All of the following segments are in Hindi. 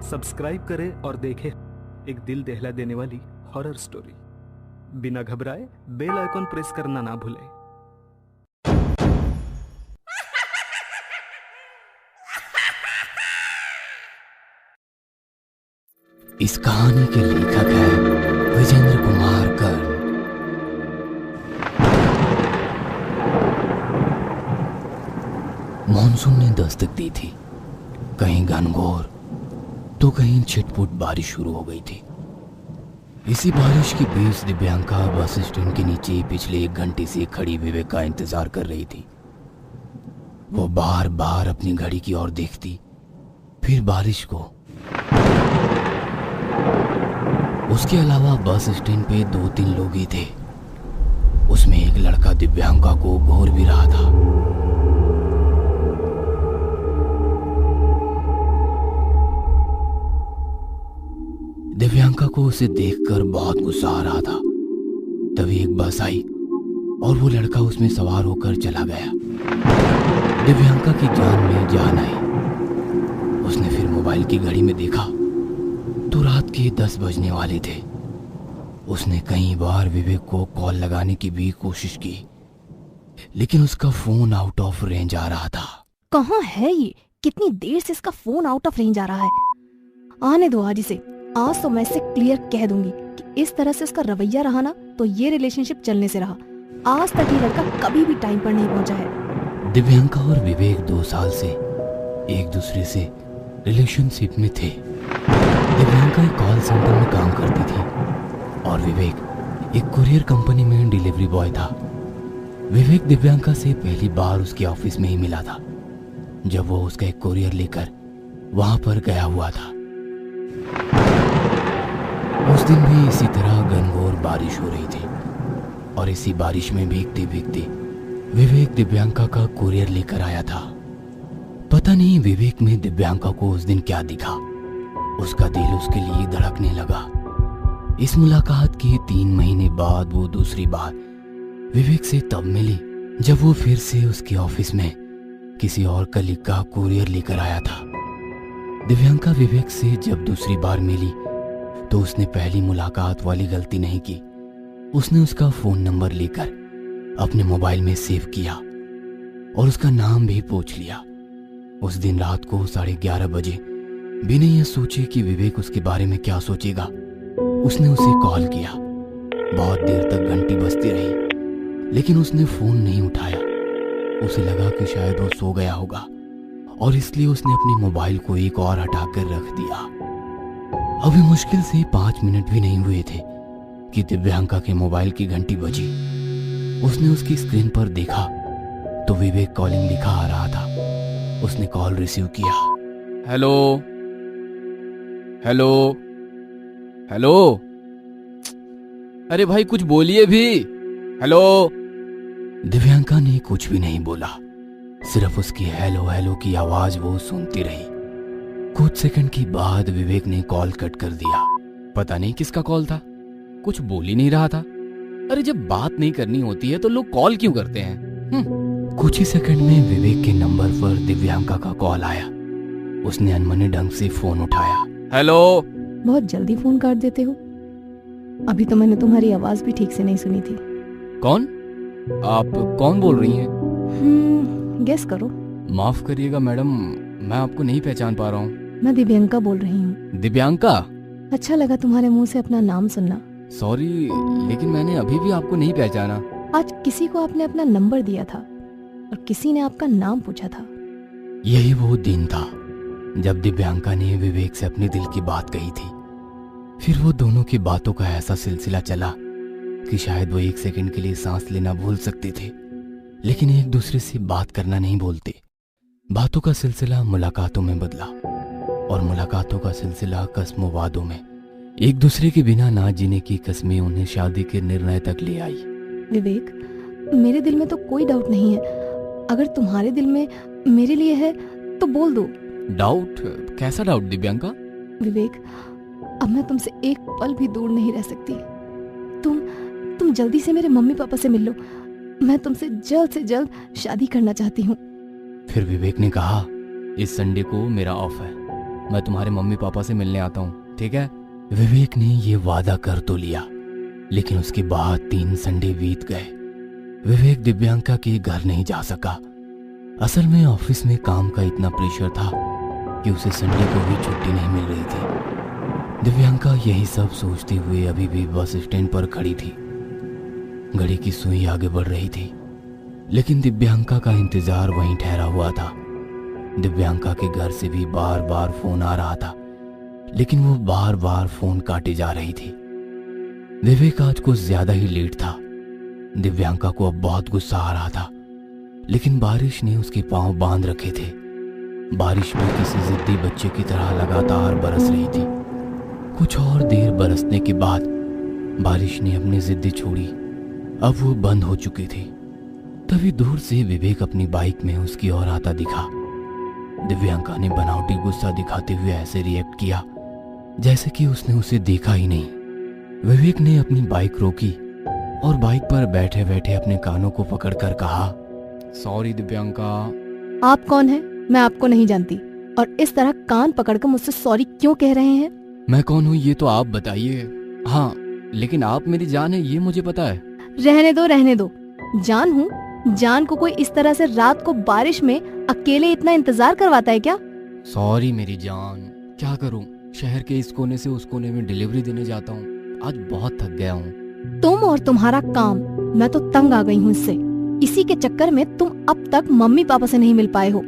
सब्सक्राइब करें और देखें एक दिल दहला देने वाली हॉरर स्टोरी। बिना घबराए बेल आइकॉन प्रेस करना ना भूलें। इस कहानी के लेखक हैं विजेंद्र कुमार कर्ण। मॉनसून ने दस्तक दी थी। कहीं घनघोर तो कहीं छिटपुट बारिश शुरू हो गई थी। इसी बारिश के बीच दिव्यांका बस स्टैंड के नीचे पिछले 1 घंटे से खड़ी विवेक का इंतजार कर रही थी। वो बार बार अपनी घड़ी की ओर देखती, फिर बारिश को। उसके अलावा बस स्टैंड पे 2-3 लोग ही थे। उसमें एक लड़का दिव्यांका को घूर भी रहा था। दिव्यांका को उसे देखकर बहुत गुस्सा आ रहा था। तभी एक बस आई और वो लड़का उसमें सवार होकर चला गया। दिव्यांका की जान में जान आई। उसने फिर मोबाइल की घड़ी में देखा तो रात के 10 बजने वाले थे। उसने कई बार विवेक को कॉल लगाने की भी कोशिश की, लेकिन उसका फोन आउट ऑफ रेंज आ रहा था। कहाँ है ये? कितनी देर से इसका फोन आउट ऑफ रेंज आ रहा है। आने दो आज इसे। आज तो मैं इसे क्लियर कह दूंगी कि इस तरह से उसका रवैया रहा ना तो ये रिलेशनशिप चलने से रहा। आज तक ये लड़का कभी भी टाइम पर नहीं पहुंचा है। दिव्यांका और विवेक 2 साल से एक दूसरे से रिलेशनशिप में थे। दिव्यांका एक कॉल सेंटर में काम करती थी और विवेक एक कुरियर कंपनी में डिलीवरी बॉय था। विवेक दिव्यांका से पहली बार उसके ऑफिस में ही मिला था, जब वो उसका एक कुरियर लेकर वहां पर गया हुआ था। उस दिन भी इसी तरह घनघोर बारिश हो रही थी और इसी बारिश में भीगते भीगते विवेक दिव्यांका का कुरियर लेकर आया था। पता नहीं विवेक में दिव्यांका को उस दिन क्या दिखा। उसका दिल उसके लिए धड़कने लगा। इस मुलाकात के 3 महीने बाद वो दूसरी बार विवेक से तब मिली जब वो फिर से उसके ऑफिस में किसी और कलीग का कुरियर लेकर आया था। दिव्यांका विवेक से जब दूसरी बार मिली तो उसने पहली मुलाकात वाली गलती नहीं की। उसने उसका फोन नंबर लेकर अपने मोबाइल में सेव किया और उसका नाम भी पूछ लिया। उस दिन रात को 11:30 बजे बिना यह सोचे कि विवेक उसके बारे में क्या सोचेगा, उसने उसे कॉल किया। बहुत देर तक घंटी बजती रही, लेकिन उसने फोन नहीं उठाया। उसे लगा कि शायद वो सो गया होगा और इसलिए उसने अपने मोबाइल को एक और हटाकर रख दिया। अभी मुश्किल से 5 मिनट भी नहीं हुए थे कि दिव्यांका के मोबाइल की घंटी बजी। उसने उसकी स्क्रीन पर देखा तो विवेक कॉलिंग लिखा आ रहा था। उसने कॉल रिसीव किया। हेलो हेलो हेलो, अरे भाई कुछ बोलिए भी। हेलो। दिव्यांका ने कुछ भी नहीं बोला, सिर्फ उसकी हेलो हेलो की आवाज वो सुनती रही। कुछ सेकंड के बाद विवेक ने कॉल कट कर दिया। पता नहीं किसका कॉल था, कुछ बोल ही नहीं रहा था। अरे जब बात नहीं करनी होती है तो लोग कॉल क्यों करते हैं? कुछ ही सेकंड में विवेक के नंबर पर दिव्यांका का कॉल आया। उसने अनमने ढंग से फोन उठाया। हेलो। बहुत जल्दी फोन काट देते हो। अभी तो मैंने तुम्हारी आवाज भी ठीक से नहीं सुनी थी। कौन? आप कौन बोल रही हैं? गेस करो। माफ करिएगा मैडम, मैं आपको नहीं पहचान पा रहा हूँ। मैं दिव्यांका बोल रही हूँ। दिव्यांका? अच्छा लगा तुम्हारे मुंह से अपना नाम सुनना। सॉरी, लेकिन मैंने अभी भी आपको नहीं पहचाना। आज किसी को आपने अपना नंबर दिया था और किसी ने आपका नाम पूछा था। यही वो दिन था जब दिव्यांका ने विवेक से अपने दिल की बात कही थी। फिर वो दोनों की बातों का ऐसा सिलसिला चला कि शायद वो 1 सेकंड के लिए सांस लेना भूल सकते थे, लेकिन एक दूसरे से बात करना नहीं बोलते। बातों का सिलसिला मुलाकातों में बदला और मुलाकातों का सिलसिला कस्मों वादों में। एक दूसरे के बिना ना जीने की कस्में उन्हें शादी के निर्णय तक ले आई। विवेक, मेरे दिल में तो कोई डाउट नहीं है। अगर तुम्हारे दिल में मेरे लिए है तो बोल दो। डाउट? कैसा डाउट दिव्यांका? विवेक, अब मैं तुमसे एक पल भी दूर नहीं रह सकती। तुम जल्दी से मेरे मम्मी पापा से मिल लो। मैं तुमसे जल्द से जल्द शादी करना चाहती हूँ। फिर विवेक ने कहा, इस संडे को मेरा ऑफ है, मैं तुम्हारे मम्मी पापा से मिलने आता हूँ, ठीक है? विवेक ने ये वादा कर तो लिया, लेकिन उसके बाद 3 संडे बीत गए। विवेक दिव्यांका के घर नहीं जा सका। असल में ऑफिस में काम का इतना प्रेशर था कि उसे संडे को भी छुट्टी नहीं मिल रही थी। दिव्यांका यही सब सोचते हुए अभी भी बस स्टैंड पर खड़ी थी। घड़ी की सुई आगे बढ़ रही थी, लेकिन दिव्यांका का इंतजार वहीं ठहरा हुआ था। दिव्यांका के घर से भी बार बार फोन आ रहा था, लेकिन वो बार बार फोन काटे जा रही थी। विवेक आज कुछ ज्यादा ही लेट था। दिव्यांका को अब बहुत गुस्सा आ रहा था, लेकिन बारिश ने उसके पांव बांध रखे थे। बारिश भी किसी जिद्दी बच्चे की तरह लगातार बरस रही थी। कुछ और देर बरसने के बाद बारिश ने अपनी जिद्दी छोड़ी। अब वो बंद हो चुकी थी। तभी दूर से विवेक अपनी बाइक में उसकी ओर आता दिखा। दिव्यांका ने बनावटी गुस्सा दिखाते हुए ऐसे रिएक्ट किया जैसे कि उसने उसे देखा ही नहीं। विवेक ने अपनी बाइक रोकी और बाइक पर बैठे बैठे अपने कानों को पकड़कर कहा, सॉरी दिव्यांका। आप कौन हैं? मैं आपको नहीं जानती, और इस तरह कान पकड़कर मुझसे सॉरी क्यों कह रहे हैं? मैं कौन हूँ ये तो आप बताइए। हाँ, लेकिन आप मेरी जान है ये मुझे पता है। रहने दो। जान हूँ? जान को कोई इस तरह से रात को बारिश में अकेले इतना इंतजार करवाता है क्या? सॉरी मेरी जान, क्या करूँ, शहर के इस कोने से उस कोने में डिलीवरी देने जाता हूँ। आज बहुत थक गया हूँ। तुम और तुम्हारा काम, मैं तो तंग आ गई हूँ इससे। इसी के चक्कर में तुम अब तक मम्मी पापा से नहीं मिल पाए हो।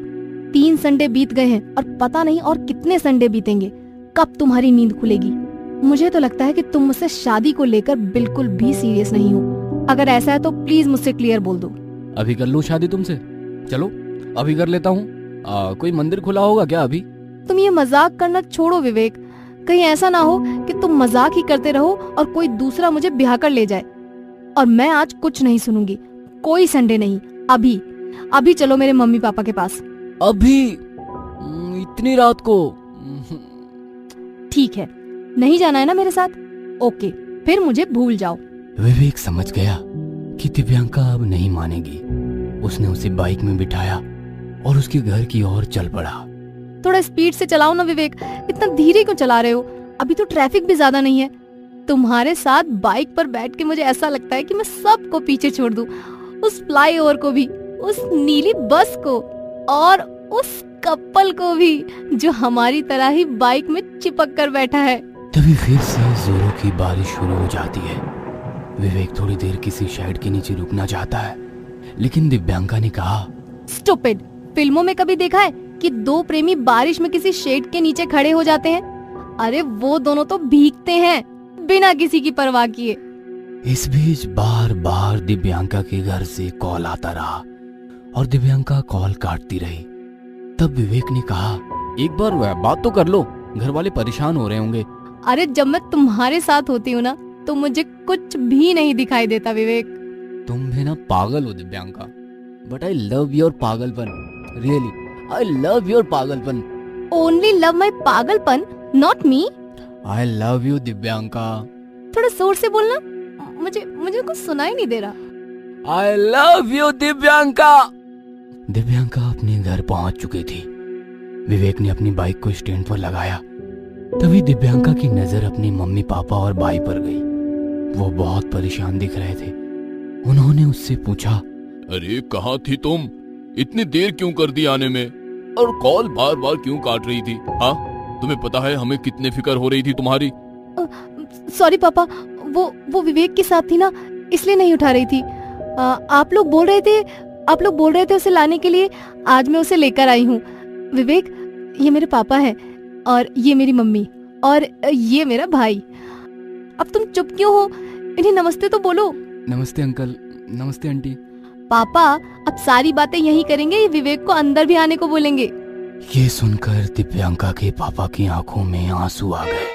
3 संडे बीत गए हैं और पता नहीं और कितने संडे बीतेंगे। कब तुम्हारी नींद खुलेगी? मुझे तो लगता है कि तुम मुझसे शादी को लेकर बिल्कुल भी सीरियस नहीं हो। अगर ऐसा है तो प्लीज मुझसे क्लियर बोल दो। अभी कर लूँ शादी तुमसे? चलो अभी कर लेता हूँ। कोई मंदिर खुला होगा क्या अभी? तुम ये मजाक करना छोड़ो विवेक। कहीं ऐसा ना हो कि तुम मजाक ही करते रहो और कोई दूसरा मुझे ब्याह कर ले जाए। और मैं आज कुछ नहीं सुनूंगी, कोई संडे नहीं। अभी चलो मेरे मम्मी पापा के पास। अभी? इतनी रात को? ठीक है, नहीं जाना है ना मेरे साथ? ओके, फिर मुझे भूल जाओ। विवेक समझ गया कि दिव्यांका अब नहीं मानेगी। उसने उसे बाइक में बिठाया और उसके घर की ओर चल पड़ा। थोड़ा स्पीड से चलाओ ना विवेक, इतना धीरे क्यों चला रहे हो? अभी तो ट्रैफिक भी ज्यादा नहीं है। तुम्हारे साथ बाइक पर बैठ के मुझे ऐसा लगता है कि मैं सबको पीछे छोड़ दूं। उस फ्लाईओवर को भी, उस नीली बस को, और उस कपल को भी जो हमारी तरह ही बाइक में चिपक कर बैठा है। तभी फिर से जोरों की बारिश शुरू हो जाती है। विवेक थोड़ी देर किसी शेड के नीचे रुकना चाहता है, लेकिन दिव्यांका ने कहा, स्टूपिड, फिल्मों में कभी देखा है कि 2 प्रेमी बारिश में किसी शेड के नीचे खड़े हो जाते हैं? अरे वो दोनों तो भीगते हैं बिना किसी की परवाह किए। इस बीच बार बार दिव्यांका के घर से कॉल आता रहा और दिव्यांका कॉल काटती रही। तब विवेक ने कहा, एक बार बात तो कर लो, घर वाले परेशान हो रहे होंगे। अरे जब मैं तुम्हारे साथ होती हूँ ना तो मुझे कुछ भी नहीं दिखाई देता विवेक। तुम भी ना पागल हो Divyanka, but I love your पागलपन। रियली आई लव योर पागलपन। ओनली लव माई पागलपन, not me. I love you Divyanka. थोड़ा जोर से बोलना, मुझे कुछ सुनाई नहीं दे रहा। I love you Divyanka. Divyanka अपने घर पहुंच चुकी थी। विवेक ने अपनी बाइक को स्टैंड पर लगाया। तभी दिव्यांका की नजर अपनी मम्मी पापा और भाई पर गई। वो बहुत परेशान दिख रहे थे। उन्होंने उससे पूछा, अरे कहाँ थी तुम? इतनी देर क्यों कर दी आने में? और कॉल बार बार क्यों काट रही थी? हाँ, तुम्हें पता है हमें कितने फिक्र हो रही थी तुम्हारी। सॉरी पापा, वो विवेक के साथ थी ना, इसलिए नहीं उठा रही थी। आप लोग बोल रहे थे उसे लाने के लिए। आज मैं उसे लेकर आई हूँ। विवेक, ये मेरे पापा हैं और ये मेरी मम्मी और ये मेरा भाई। अब तुम चुप क्यों हो? इन्हें नमस्ते तो बोलो। नमस्ते अंकल, नमस्ते आंटी। पापा अब सारी बातें यही करेंगे, ये विवेक को अंदर भी आने को बोलेंगे। ये सुनकर दिव्यांका के पापा की आंखों में आंसू आ गए।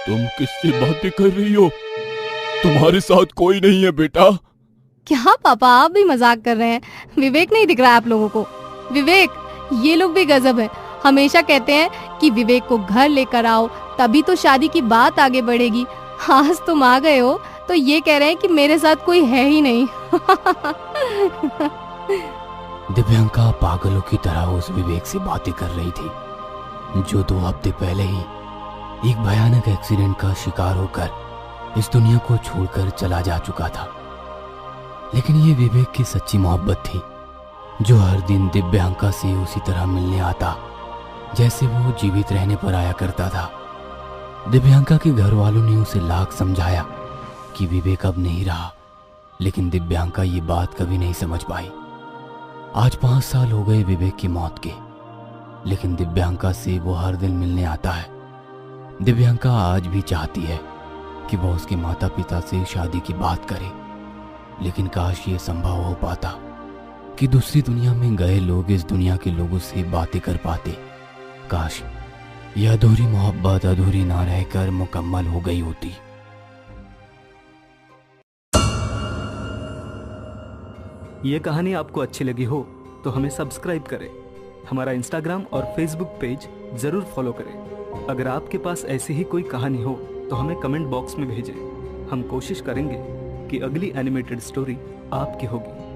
तुम किससे बातें कर रही हो? तुम्हारे साथ कोई नहीं है बेटा। क्या पापा, आप भी मजाक कर रहे हैं? विवेक नहीं दिख रहा है आप लोगों को? विवेक, ये लोग भी गजब है। हमेशा कहते हैं कि विवेक को घर लेकर आओ तभी तो शादी की बात आगे बढ़ेगी। आज तुम आ गए हो तो ये कह रहे हैं कि मेरे साथ कोई है ही नहीं। दिव्यांका पागलों की तरह उस विवेक से बातें कर रही थी। जो 2 हफ्ते पहले ही एक भयानक एक्सीडेंट का शिकार होकर इस दुनिया को छोड़कर चला जा चुका था। लेकिन ये विवेक की सच्ची मोहब्बत थी, जो हर दिन दिव्यांका से उसी तरह मिलने आता जैसे वो जीवित रहने पर आया करता था। दिव्यांका के घर वालों ने उसे लाख समझाया कि विवेक अब नहीं रहा, लेकिन दिव्यांका ये बात कभी नहीं समझ पाई। आज 5 साल हो गए विवेक की मौत के, लेकिन दिव्यांका से वो हर दिन मिलने आता है। दिव्यांका आज भी चाहती है कि वो उसके माता पिता से शादी की बात करे, लेकिन काश ये संभव हो पाता कि दूसरी दुनिया में गए लोग इस दुनिया के लोगों से बातें कर पाते। काश यह अधूरी मोहब्बत अधूरी ना रहकर मुकम्मल हो गई होती। ये कहानी आपको अच्छी लगी हो तो हमें सब्सक्राइब करें, हमारा इंस्टाग्राम और फेसबुक पेज जरूर फॉलो करें। अगर आपके पास ऐसी ही कोई कहानी हो तो हमें कमेंट बॉक्स में भेजें। हम कोशिश करेंगे कि अगली एनिमेटेड स्टोरी आपकी होगी।